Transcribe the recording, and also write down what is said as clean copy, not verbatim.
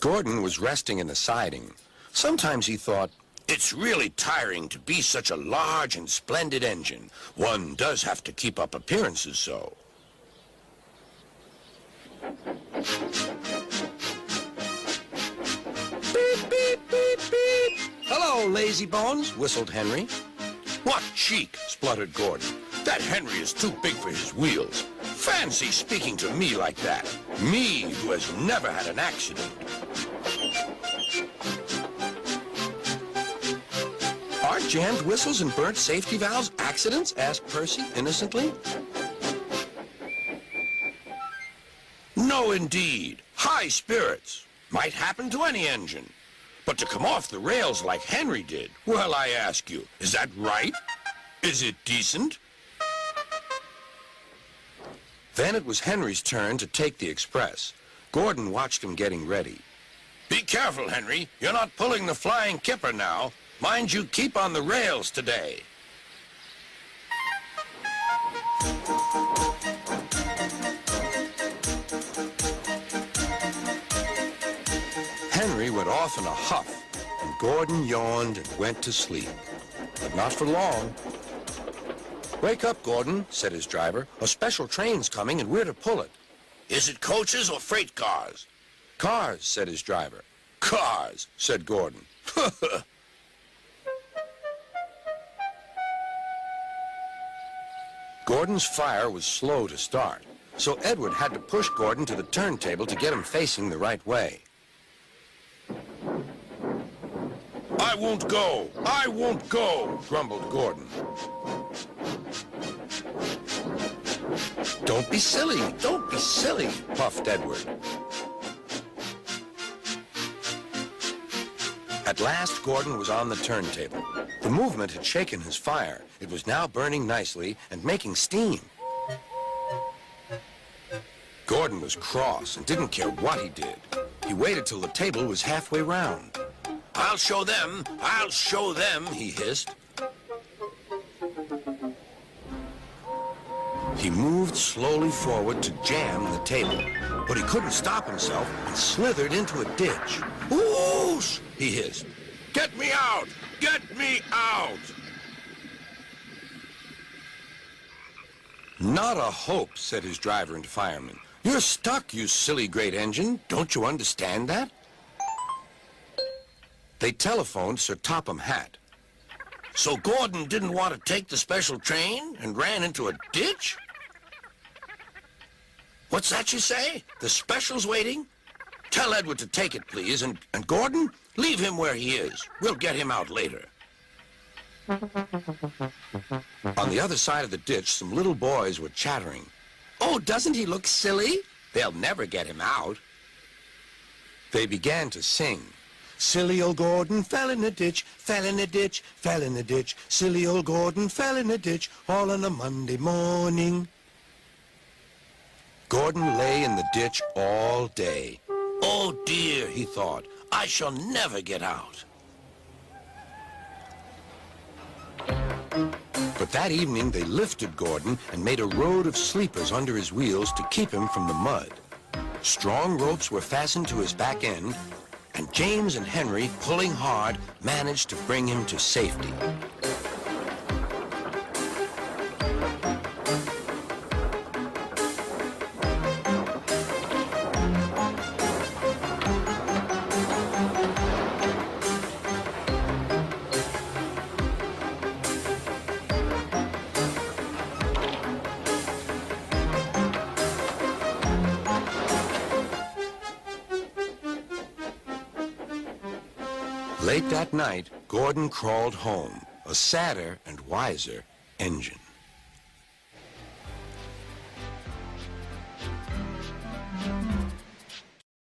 Gordon was resting in the siding. Sometimes he thought, it's really tiring to be such a large and splendid engine. One does have to keep up appearances so. Beep, beep, beep, beep. Hello, lazy bones, whistled Henry. What cheek, spluttered Gordon. That Henry is too big for his wheels. Fancy speaking to me like that. Me, who has never had an accident. Are jammed whistles and burnt safety valves accidents? Asked Percy innocently. No, indeed. High spirits. Might happen to any engine. But to come off the rails like Henry did, well, I ask you, is that right? Is it decent? Then it was Henry's turn to take the express. Gordon watched him getting ready. Be careful, Henry. You're not pulling the flying kipper now. Mind you keep on the rails today. Henry went off in a huff, and Gordon yawned and went to sleep. But not for long. Wake up, Gordon, said his driver. A special train's coming and we're to pull it. Is it coaches or freight cars? Cars, said his driver. Cars, said Gordon. Gordon's fire was slow to start, so Edward had to push Gordon to the turntable to get him facing the right way. I won't go! I won't go! Grumbled Gordon. Don't be silly! Don't be silly! Puffed Edward. At last, Gordon was on the turntable. The movement had shaken his fire. It was now burning nicely and making steam. Gordon was cross and didn't care what he did. He waited till the table was halfway round. I'll show them, he hissed. He moved slowly forward to jam the table, but he couldn't stop himself and slithered into a ditch. Whoosh! He hissed. Get me out! Get me out! Not a hope, said his driver and fireman. You're stuck, you silly great engine. Don't you understand that? They telephoned Sir Topham Hatt. So Gordon didn't want to take the special train and ran into a ditch? What's that you say? The special's waiting? Tell Edward to take it, please, and Gordon, leave him where he is. We'll get him out later. On the other side of the ditch, some little boys were chattering. Oh, doesn't he look silly? They'll never get him out. They began to sing. Silly old Gordon fell in a ditch, fell in a ditch, fell in a ditch. Silly old Gordon fell in a ditch, all on a Monday morning. Gordon lay in the ditch all day. Oh dear, he thought, I shall never get out. But that evening they lifted Gordon and made a road of sleepers under his wheels to keep him from the mud. Strong ropes were fastened to his back end, and James and Henry, pulling hard, managed to bring him to safety. Late that night, Gordon crawled home, a sadder and wiser engine.